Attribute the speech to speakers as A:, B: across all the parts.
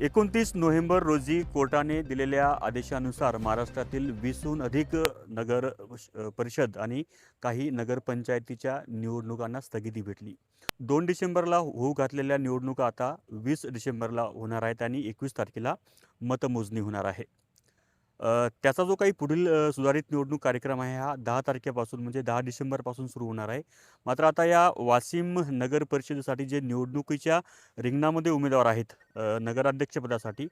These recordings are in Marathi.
A: 29 नोव्हेंबर रोजी कोर्टाने दिलेल्या आदेशानुसार महाराष्ट्रातील 20हून अधिक नगर परिषद आणि काही नगरपंचायतीच्या निवडणुकांना स्थगिती भेटली. 2 डिसेंबरला होऊ घातलेल्या निवडणुका आता 20 डिसेंबरला होणार आहेत आणि 21 तारखेला मतमोजणी होणार आहे. त्याचा जो काही पुढील सुधारित निवडणूक कार्यक्रम आहे हा 10 तारखेपासून म्हणजे 10 डिसेंबरपासून सुरू होणार आहे. मात्र आता या वाशिम नगर परिषदेसाठी जे निवडणुकीच्या रिंगणामध्ये उमेदवार आहेत नगराध्यक्षपदासाठी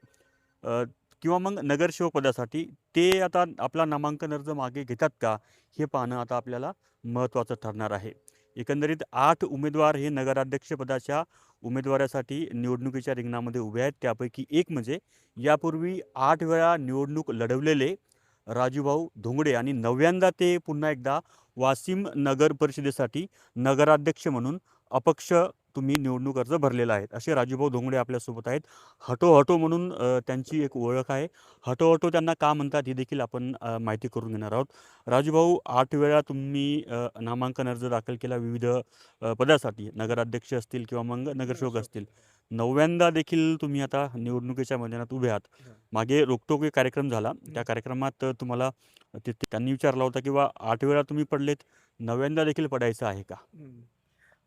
A: किंवा मग नगरसेवक पदासाठी, ते आता आपला नामांकन अर्ज मागे घेतात का हे पाहणं आता आपल्याला महत्त्वाचं ठरणार आहे. एकंदरीत 8 उमेदवार हे नगराध्यक्षपदाच्या उमेदवारासाठी निवडणुकीच्या रिंगणामध्ये उभे आहेत. त्यापैकी एक म्हणजे यापूर्वी 8 वेळा निवडणूक लढवलेले राजूभाऊ धोंगडे आणि 9व्यांदा ते पुन्हा एकदा वाशिम नगर परिषदेसाठी नगराध्यक्ष म्हणून अपक्ष तुम्ही निवडणूक अर्ज भरलेला आहे. असे राजूभाऊ धोंगडे आपल्यासोबत आहेत. हटो हटो म्हणून त्यांची एक ओळख आहे. हटो हटो त्यांना का म्हणतात ही देखील आपण माहिती करून घेणार आहोत. राजूभाऊ, 8 वेळा तुम्ही नामांकन अर्ज दाखल केला विविध पदासाठी, नगराध्यक्ष असतील किंवा मग नगरसेवक असतील. 9व्यांदा देखील तुम्ही आता निवडणुकीच्या मैदानात उभे आहात. मागे रोकटोक कार्यक्रम झाला, त्या कार्यक्रमात तुम्हाला त्यांनी विचारला होता की 8 वेळा तुम्ही पडलेत, 9व्यांदा देखील पडायचं आहे का?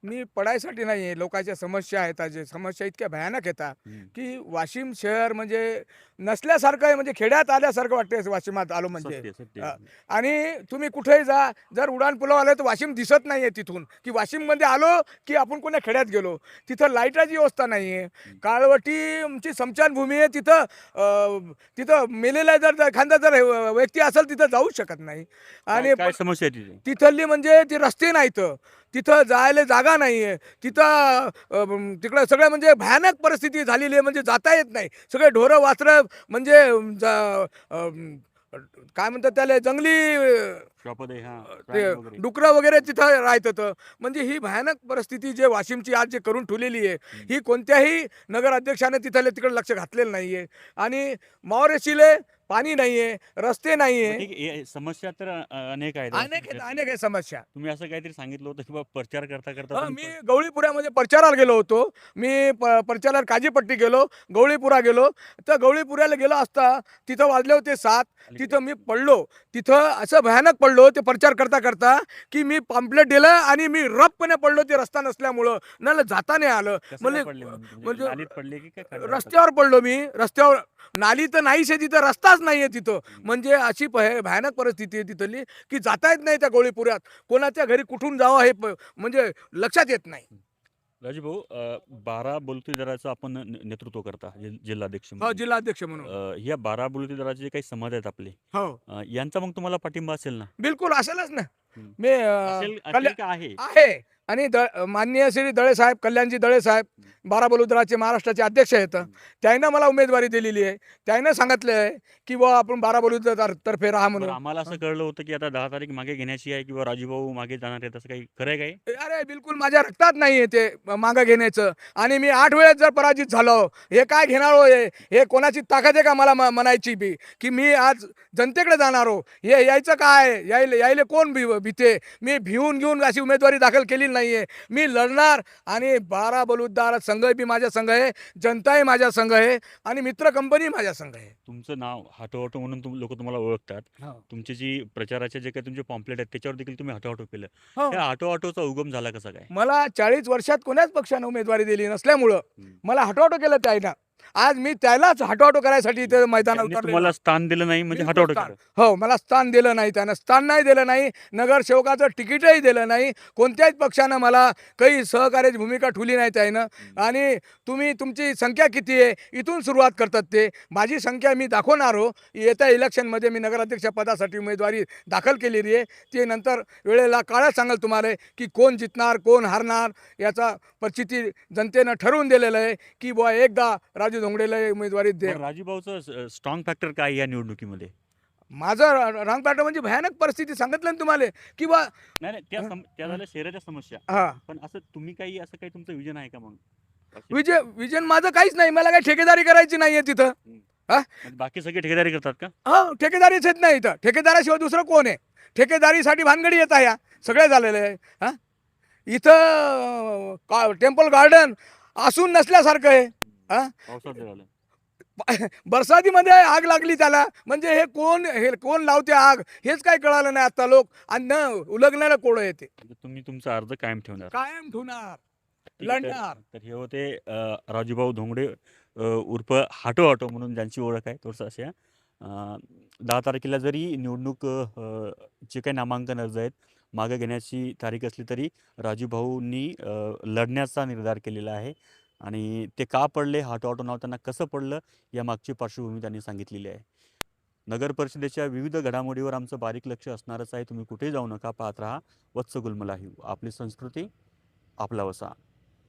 B: मी पडायसाठी नाही आहे. लोकांच्या समस्या आहेत, जे समस्या इतक्या भयानक येतात की वाशिम शहर म्हणजे नसल्यासारखं आहे, म्हणजे खेड्यात आल्यासारखं वाटते वाशिमात आलो म्हणजे.
A: सत्य सत्य.
B: आणि तुम्ही कुठेही जा, जर उडान पुलावर आले तर वाशिम दिसत नाही आहे तिथून, की वाशिममध्ये आलो की आपण कोण्या खेड्यात गेलो. तिथं लाईटाची व्यवस्था नाही आहे. काळवटीची स्मशानभूमी आहे, तिथं मेलेला जर एखादा जर व्यक्ती असेल तिथं जाऊ शकत नाही. आणि
A: काय समस्या आहे तिथे?
B: तिथली म्हणजे ती रस्ते नाहीत, तिथं जायला जागा नाही आहे. तिकडं सगळं म्हणजे भयानक परिस्थिती झालेली आहे, म्हणजे जाता येत नाही. सगळे ढोरं वासरं म्हणजे काय म्हणतात त्याला, जंगली
A: शॉपमध्ये
B: ते डुकरं वगैरे तिथं राहतात. म्हणजे ही भयानक परिस्थिती जे वाशिमची आज जे करून ठेवलेली आहे, ही कोणत्याही नगराध्यक्षाने तिकडे लक्ष घातलेलं नाही आहे. आणि मावरेशीले पाणी नाही आहे, रस्ते नाही आहे,
A: समस्या तर अनेक आहेत.
B: अनेक आहे समस्या.
A: तुम्ही असं काहीतरी सांगितलं होतं की प्रचार करता करता
B: मी गवळीपुऱ्यामध्ये प्रचाराला गेलो होतो. मी प्रचाराला काजीपट्टी गेलो, गवळीपुरा गेलो. तर गवळीपुऱ्याला गेलो असता तिथं वाजले होते 7. तिथं मी पडलो. तिथं असं भयानक पडलो ते प्रचार करता करता की मी पॉम्पलेट दिलं आणि मी रफपणे पडलो, ते रस्ता नसल्यामुळं मला जाता नाही आलं. म्हणजे रस्त्यावर पडलो मी. रस्त्यावर नाली तर नाहीच आहे, तिथं रस्ताच नाही आहे तिथं. म्हणजे अशी भयानक परिस्थिती आहे तिथली की जाता येत नाही त्या गवळीपुऱ्यात. कोणाच्या घरी कुठून जावं हे म्हणजे लक्षात येत नाही.
A: राजूभाऊ, 12 बलुतेदाराचं आपण नेतृत्व करता जिल्हाध्यक्ष
B: हो,
A: म्हणून.
B: जिल्हाध्यक्ष म्हणून.
A: या 12 बलुतेदाराचे जे काही समाज आहेत आपले,
B: हो,
A: यांचा मग तुम्हाला पाठिंबा असेल ना?
B: बिलकुल असेलच ना.
A: हम्म.
B: मी
A: असेल का आहे?
B: आहे. आणि माननीय श्री दळे साहेब, कल्याणजी दळे साहेब, 12 बलुतेदाराचे महाराष्ट्राचे अध्यक्ष आहेत. त्यानं मला उमेदवारी दिलेली आहे. त्यानं सांगितलं आहे की आपण 12 बलुतेदार तर्फे राहा म्हणून.
A: आम्हाला असं कळलं होतं की आता 10 तारीख मागे घेण्याची आहे किंवा राजूभाऊ मागे जाणार आहेत, असं काही खरं आहे काय?
B: अरे बिलकुल माझ्या रक्तात नाही आहे ते मागं घेण्याचं. आणि मी 8 वेळेस जर पराजित झालो, हे काय घेणार हो? हे कोणाची ताकद आहे का मला म्हणायची बी की मी आज जनतेकडे जाणार हो? हे यायचं काय? यायले कोण भीते? मी भिवून घेऊन अशी उमेदवारी दाखल केली नाही आहे. मी लढणार. आणि 12 बलुतेदार संघ बी माझ्या संघ आहे, जनताही माझ्या संघ आहे आणि मित्र कंपनी माझ्या संघ आहे.
A: तुमचं नाव हटो हटो म्हणून लोक तुम्हाला ओळखतात. तुमची जी प्रचाराचे जे काही तुमचे पॉम्पलेट आहेत त्याच्यावर देखील तुम्ही हटो हटो केलं. त्या हटो हटोचा उगम झाला कसा काय?
B: मला 40 वर्षात कोणाच पक्षानं उमेदवारी दिली नसल्यामुळं मला हटोहटो केलं त्यानं. आज मी त्यालाच हटोहटो करायसाठी ते मैदानात उतरले.
A: तुम्हाला स्थान दिलं नाही म्हणजे हटोहटो केलं?
B: हो, मला स्थान दिलं नाही, त्यानं स्थान नाही दिलं नाही, नगरसेवकाचं तिकीटही दिलं नाही. कोणत्याच पक्षानं मला काही सहकार्याची भूमिका ठेवली नाही त्यानं. आणि तुमची संख्या किती आहे इथून सुरुवात करतात ते. माझी संख्या मी दाखवणार हो. येत्या इलेक्शनमध्ये मी नगराध्यक्ष पदासाठी उमेदवारी दाखल केलेली आहे. ते नंतर वेळेला काळच सांगाल तुम्हाला की कोण जितणार कोण हारणार, याचा परिस्थिती जनतेनं ठरवून दिलेलं आहे की बुवा एकदा राजू धोंगडेला उमेदवारी दे.
A: राजूभाऊचं स्ट्रॉंग फॅक्टर काय या निवडणुकीमध्ये?
B: माझं रांग पॅटर्न म्हणजे भयानक परिस्थिती सांगितलं ना तुम्हाला की बा
A: नाही त्या झाल्या शहराच्या समस्या.
B: हा,
A: पण असं तुम्ही असं काही तुमचं विजन आहे का मग?
B: विजन माझं काहीच नाही. मला काही ठेकेदारी करायची नाहीये तिथं.
A: म्हणजे बाकी सगळे ठेकेदारी करतात का?
B: हो, ठेकेदारीच येत नाही इथं. ठेकेदाराशिवाय दुसरं कोण आहे? ठेकेदारीसाठी भानगडी येत आहे, सगळे झालेलं आहे. हा, इथं टेम्पल गार्डन असून नसल्यासारखं आहे.
A: पावसाळ्यात झालं.
B: बरसातीमध्ये आग लागली त्याला, म्हणजे हे कोण लावते आग हेच काय कळालं नाही आता लोक, आणि न उलगणारं कोडं येते.
A: म्हणजे तुम्ही तुमचा अर्ज कायम ठेवणार.
B: कायम ठेवणार,
A: ठीक आहे.
B: लढणार.
A: तर हे होते राजूभाऊ धोंगडे उर्फ हाटो ऑटो म्हणून ज्यांची ओळख आहे थोडंसं अशा 10 तारखेला जरी निवडणूक जे काही नामांकन अर्ज आहेत मागे घेण्याची तारीख असली तरी राजूभाऊंनी लढण्याचा निर्धार केलेला आहे आणि ते का पडले, हाटो ऑटो नाव त्यांना कसं पडलं या मागची पार्श्वभूमी त्यांनी सांगितलेली आहे. नगर परिषदेच्या विविध घडामोडीवर आमचं बारीक लक्ष असणारच आहे. तुम्ही कुठेही जाऊ नका, पाहत राहा वत्स गुलमला आपली संस्कृती आपला वसा.